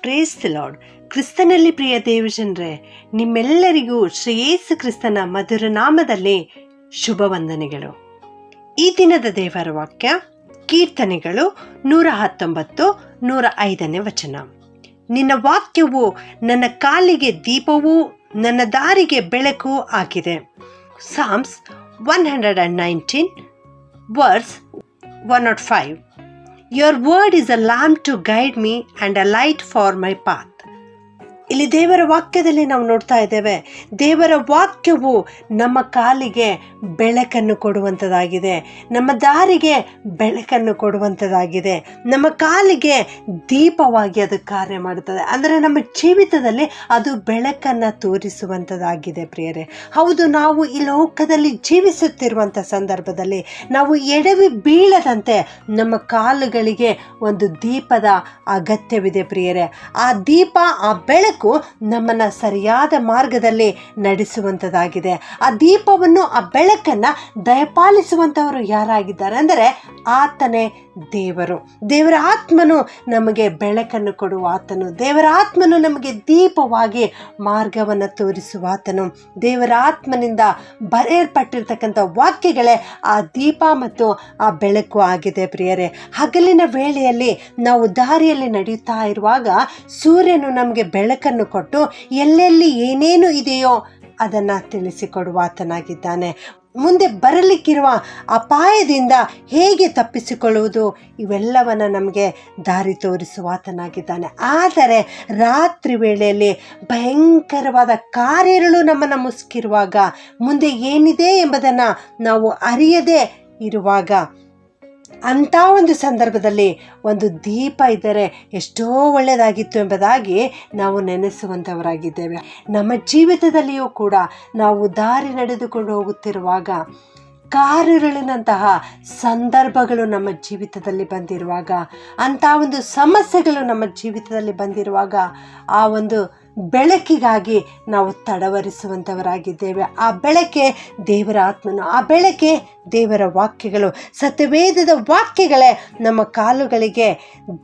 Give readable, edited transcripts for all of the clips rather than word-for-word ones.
Praise the lord. ಕ್ರಿಸ್ತನಲ್ಲಿ ಪ್ರಿಯ ದೇವಜನರೇ, ನಿಮ್ಮೆಲ್ಲರಿಗೂ ಶ್ರೀ ಯೇಸು ಕ್ರಿಸ್ತನ ಮಧುರ ನಾಮದಲ್ಲಿ ಶುಭ ವಂದನೆಗಳು. ಈ ದಿನದ ದೇವರ ವಾಕ್ಯ ಕೀರ್ತನೆಗಳು 119, 105ನೇ ವಚನ. ನಿನ್ನ ವಾಕ್ಯವು ನನ್ನ ಕಾಲಿಗೆ ದೀಪವೂ ನನ್ನ ದಾರಿಗೆ ಬೆಳಕು ಆಗಿದೆ. Psalms 119 verse 105. Your word is a lamp to guide me and a light for my path. ಇಲ್ಲಿ ದೇವರ ವಾಕ್ಯದಲ್ಲಿ ನಾವು ನೋಡ್ತಾ ಇದ್ದೇವೆ, ದೇವರ ವಾಕ್ಯವು ನಮ್ಮ ಕಾಲಿಗೆ ಬೆಳಕನ್ನು ಕೊಡುವಂಥದ್ದಾಗಿದೆ, ನಮ್ಮ ದಾರಿಗೆ ಬೆಳಕನ್ನು ಕೊಡುವಂಥದ್ದಾಗಿದೆ, ನಮ್ಮ ಕಾಲಿಗೆ ದೀಪವಾಗಿ ಅದು ಕಾರ್ಯ ಮಾಡುತ್ತದೆ. ಅಂದರೆ ನಮ್ಮ ಜೀವಿತದಲ್ಲಿ ಅದು ಬೆಳಕನ್ನು ತೋರಿಸುವಂಥದ್ದಾಗಿದೆ. ಪ್ರಿಯರೇ, ಹೌದು, ನಾವು ಈ ಲೋಕದಲ್ಲಿ ಜೀವಿಸುತ್ತಿರುವಂಥ ಸಂದರ್ಭದಲ್ಲಿ ನಾವು ಎಡವಿ ಬೀಳದಂತೆ ನಮ್ಮ ಕಾಲುಗಳಿಗೆ ಒಂದು ದೀಪದ ಅಗತ್ಯವಿದೆ. ಪ್ರಿಯರೇ, ಆ ದೀಪ, ಆ ಬೆಳಕು ನಮ್ಮನ್ನ ಸರಿಯಾದ ಮಾರ್ಗದಲ್ಲಿ ನಡೆಸುವಂಥದ್ದಾಗಿದೆ. ಆ ದೀಪವನ್ನು, ಆ ಬೆಳಕನ್ನು ದಯಪಾಲಿಸುವಂಥವರು ಯಾರಾಗಿದ್ದಾರೆ ಅಂದರೆ ಆತನೇ ದೇವರು. ದೇವರ ಆತ್ಮನು ನಮಗೆ ಬೆಳಕನ್ನು ಕೊಡುವ ಆತನು, ದೇವರ ಆತ್ಮನು ನಮಗೆ ದೀಪವಾಗಿ ಮಾರ್ಗವನ್ನು ತೋರಿಸುವ ಆತನು. ದೇವರ ಆತ್ಮನಿಂದ ಬರೆಯಲ್ಪಟ್ಟಿರ್ತಕ್ಕಂಥ ವಾಕ್ಯಗಳೇ ಆ ದೀಪ ಮತ್ತು ಆ ಬೆಳಕು ಆಗಿದೆ. ಪ್ರಿಯರೇ, ಹಗಲಿನ ವೇಳೆಯಲ್ಲಿ ನಾವು ದಾರಿಯಲ್ಲಿ ನಡೆಯುತ್ತಾ ಇರುವಾಗ ಸೂರ್ಯನು ನಮಗೆ ಬೆಳಕನ್ನು ಕೊಟ್ಟು ಎಲ್ಲೆಲ್ಲಿ ಏನೇನು ಇದೆಯೋ ಅದನ್ನು ತಿಳಿಸಿಕೊಡುವ ಆತನಾಗಿದ್ದಾನೆ. ಮುಂದೆ ಬರಲಿಕ್ಕಿರುವ ಅಪಾಯದಿಂದ ಹೇಗೆ ತಪ್ಪಿಸಿಕೊಳ್ಳುವುದು ಇವೆಲ್ಲವನ್ನು ನಮಗೆ ದಾರಿ ತೋರಿಸುವ ಆತನಾಗಿದ್ದಾನೆ. ಆದರೆ ರಾತ್ರಿ ವೇಳೆಯಲ್ಲಿ ಭಯಂಕರವಾದ ಕಾರ್ಯಗಳು ನಮ್ಮನ್ನು ಮುಸುಕಿರುವಾಗ, ಮುಂದೆ ಏನಿದೆ ಎಂಬುದನ್ನು ನಾವು ಅರಿಯದೇ ಇರುವಾಗ, ಅಂಥ ಒಂದು ಸಂದರ್ಭದಲ್ಲಿ ಒಂದು ದೀಪ ಇದ್ದರೆ ಎಷ್ಟೋ ಒಳ್ಳೆಯದಾಗಿತ್ತು ಎಂಬುದಾಗಿ ನಾವು ನೆನೆಸುವಂಥವರಾಗಿದ್ದೇವೆ. ನಮ್ಮ ಜೀವಿತದಲ್ಲಿಯೂ ಕೂಡ ನಾವು ದಾರಿ ನಡೆದುಕೊಂಡು ಹೋಗುತ್ತಿರುವಾಗ, ಕಾರಿರುಳಿನಂತಹ ಸಂದರ್ಭಗಳು ನಮ್ಮ ಜೀವಿತದಲ್ಲಿ ಬಂದಿರುವಾಗ, ಅಂಥ ಒಂದು ಸಮಸ್ಯೆಗಳು ನಮ್ಮ ಜೀವಿತದಲ್ಲಿ ಬಂದಿರುವಾಗ, ಆ ಒಂದು ಬೆಳಕಿಗಾಗಿ ನಾವು ತಡವರಿಸುವಂಥವರಾಗಿದ್ದೇವೆ. ಆ ಬೆಳಕೆ ದೇವರ ಆತ್ಮನು, ಆ ಬೆಳಕೆ ದೇವರ ವಾಕ್ಯಗಳು, ಸತ್ಯವೇದದ ವಾಕ್ಯಗಳೇ ನಮ್ಮ ಕಾಲುಗಳಿಗೆ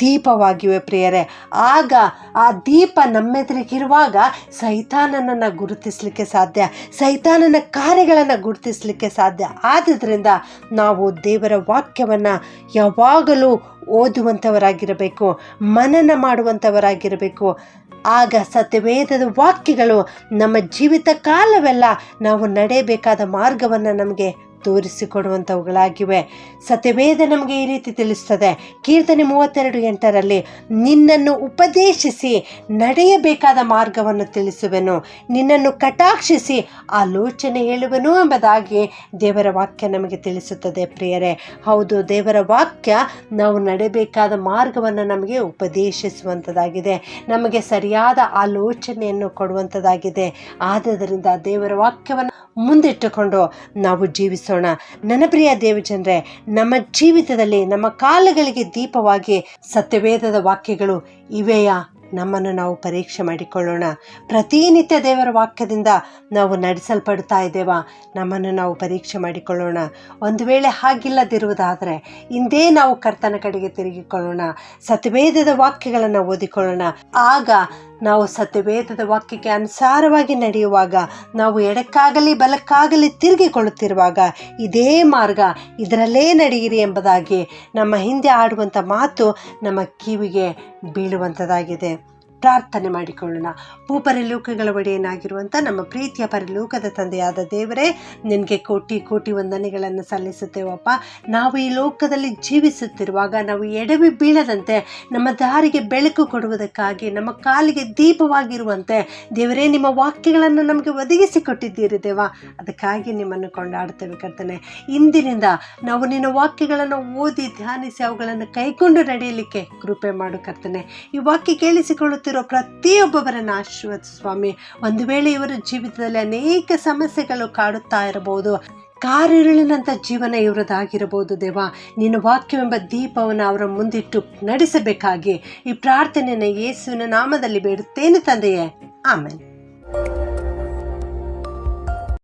ದೀಪವಾಗಿವೆ. ಪ್ರಿಯರೇ, ಆಗ ಆ ದೀಪ ನಮ್ಮೆದುರಿಗಿರುವಾಗ ಸೈತಾನನನ್ನು ಗುರುತಿಸಲಿಕ್ಕೆ ಸಾಧ್ಯ, ಸೈತಾನನ ಕಾರ್ಯಗಳನ್ನು ಗುರುತಿಸಲಿಕ್ಕೆ ಸಾಧ್ಯ. ಆದುದರಿಂದ ನಾವು ದೇವರ ವಾಕ್ಯವನ್ನು ಯಾವಾಗಲೂ ಓದುವಂಥವರಾಗಿರಬೇಕು, ಮನನ ಮಾಡುವಂಥವರಾಗಿರಬೇಕು. ಆಗ ಸತ್ಯವೇದದ ವಾಕ್ಯಗಳು ನಮ್ಮ ಜೀವಿತ ಕಾಲವೆಲ್ಲ ನಾವು ನಡೆಯಬೇಕಾದ ಮಾರ್ಗವನ್ನು ನಮಗೆ ತೋರಿಸಿಕೊಡುವಂಥವುಗಳಾಗಿವೆ. ಸತ್ಯವೇದ ನಮಗೆ ಈ ರೀತಿ ತಿಳಿಸ್ತದೆ. ಕೀರ್ತನೆ 32:8 ನಿನ್ನನ್ನು ಉಪದೇಶಿಸಿ ನಡೆಯಬೇಕಾದ ಮಾರ್ಗವನ್ನು ತಿಳಿಸುವೆನು, ನಿನ್ನನ್ನು ಕಟಾಕ್ಷಿಸಿ ಆಲೋಚನೆ ಹೇಳುವೆನು ಎಂಬುದಾಗಿ ದೇವರ ವಾಕ್ಯ ನಮಗೆ ತಿಳಿಸುತ್ತದೆ. ಪ್ರಿಯರೇ, ಹೌದು, ದೇವರ ವಾಕ್ಯ ನಾವು ನಡೆಯಬೇಕಾದ ಮಾರ್ಗವನ್ನು ನಮಗೆ ಉಪದೇಶಿಸುವಂಥದ್ದಾಗಿದೆ, ನಮಗೆ ಸರಿಯಾದ ಆಲೋಚನೆಯನ್ನು ಕೊಡುವಂಥದ್ದಾಗಿದೆ. ಆದುದರಿಂದ ದೇವರ ವಾಕ್ಯವನ್ನು ಮುಂದಿಟ್ಟುಕೊಂಡು ನಾವು ಜೀವಿಸೋಣ. ನನ್ನ ಪ್ರಿಯ ದೇವಜನರೇ, ನಮ್ಮ ಜೀವಿತದಲ್ಲಿ ನಮ್ಮ ಕಾಲುಗಳಿಗೆ ದೀಪವಾಗಿ ಸತ್ಯವೇದದ ವಾಕ್ಯಗಳು ಇವೆಯಾ? ನಮ್ಮನ್ನು ನಾವು ಪರೀಕ್ಷೆ ಮಾಡಿಕೊಳ್ಳೋಣ. ಪ್ರತಿನಿತ್ಯ ದೇವರ ವಾಕ್ಯದಿಂದ ನಾವು ನಡೆಸಲ್ಪಡ್ತಾ ಇದ್ದೇವಾ? ನಮ್ಮನ್ನು ನಾವು ಪರೀಕ್ಷೆ ಮಾಡಿಕೊಳ್ಳೋಣ. ಒಂದು ವೇಳೆ ಹಾಗಿಲ್ಲದಿರುವುದಾದರೆ ಇಂದೇ ನಾವು ಕರ್ತನ ಕಡೆಗೆ ತಿರುಗಿಕೊಳ್ಳೋಣ, ಸತ್ಯವೇದದ ವಾಕ್ಯಗಳನ್ನು ಓದಿಕೊಳ್ಳೋಣ. ಆಗ ನಾವು ಸತ್ಯವೇದದ ವಾಕ್ಯಕ್ಕೆ ಅನುಸಾರವಾಗಿ ನಡೆಯುವಾಗ, ನಾವು ಎಡಕ್ಕಾಗಲಿ ಬಲಕ್ಕಾಗಲಿ ತಿರುಗಿಕೊಳ್ಳುತ್ತಿರುವಾಗ ಇದೇ ಮಾರ್ಗ, ಇದರಲ್ಲೇ ನಡೆಯಿರಿ ಎಂಬುದಾಗಿ ನಮ್ಮ ಹಿಂದೆ ಆಡುವಂಥ ಮಾತು ನಮ್ಮ ಕಿವಿಗೆ ಬೀಳುವಂಥದ್ದಾಗಿದೆ. ಪ್ರಾರ್ಥನೆ ಮಾಡಿಕೊಳ್ಳೋಣ. ಭೂಪರಲೋಕಗಳ ಒಡೆಯನಾಗಿರುವಂಥ ನಮ್ಮ ಪ್ರೀತಿಯ ಪರಲೋಕದ ತಂದೆಯಾದ ದೇವರೇ, ನಿನಗೆ ಕೋಟಿ ಕೋಟಿ ವಂದನೆಗಳನ್ನು ಸಲ್ಲಿಸುತ್ತೇವಪ್ಪ. ನಾವು ಈ ಲೋಕದಲ್ಲಿ ಜೀವಿಸುತ್ತಿರುವಾಗ ನಾವು ಎಡವಿ ಬೀಳದಂತೆ ನಮ್ಮ ದಾರಿಗೆ ಬೆಳಕು ಕೊಡುವುದಕ್ಕಾಗಿ, ನಮ್ಮ ಕಾಲಿಗೆ ದೀಪವಾಗಿರುವಂತೆ ದೇವರೇ ನಿಮ್ಮ ವಾಕ್ಯಗಳನ್ನು ನಮಗೆ ಒದಗಿಸಿಕೊಟ್ಟಿದ್ದೀರಿ ದೇವ. ಅದಕ್ಕಾಗಿ ನಿಮ್ಮನ್ನು ಕೊಂಡಾಡುತ್ತೇವೆ ಕರ್ತನೆ. ಇಂದಿನಿಂದ ನಾವು ನಿನ್ನ ವಾಕ್ಯಗಳನ್ನು ಓದಿ ಧ್ಯಾನಿಸಿ ಅವುಗಳನ್ನು ಕೈಕೊಂಡು ನಡೆಯಲಿಕ್ಕೆ ಕೃಪೆ ಮಾಡು ಕರ್ತನೆ. ಈ ವಾಕ್ಯ ಕೇಳಿಸಿಕೊಳ್ಳುತ್ತಿರುವ ಪ್ರತಿಯೊಬ್ಬೊಬ್ಬರನ್ನು ಆಶೀರ್ವದಿಸು ಸ್ವಾಮಿ. ಒಂದು ವೇಳೆ ಇವರ ಜೀವಿತದಲ್ಲಿ ಅನೇಕ ಸಮಸ್ಯೆಗಳು ಕಾಡುತ್ತಾ ಇರಬಹುದು, ಕಾರಿರುಳಿನಂಥ ಜೀವನ ಇವರದಾಗಿರಬಹುದು ದೇವ. ನಿನ್ನ ವಾಕ್ಯವೆಂಬ ದೀಪವನ್ನು ಅವರ ಮುಂದಿಟ್ಟು ನಡೆಸಬೇಕಾಗಿ ಈ ಪ್ರಾರ್ಥನೆಯನ್ನು ಯೇಸುವಿನ ನಾಮದಲ್ಲಿ ಬೇಡುತ್ತೇನೆ ತಂದೆಯೇ, ಆಮೆನ್.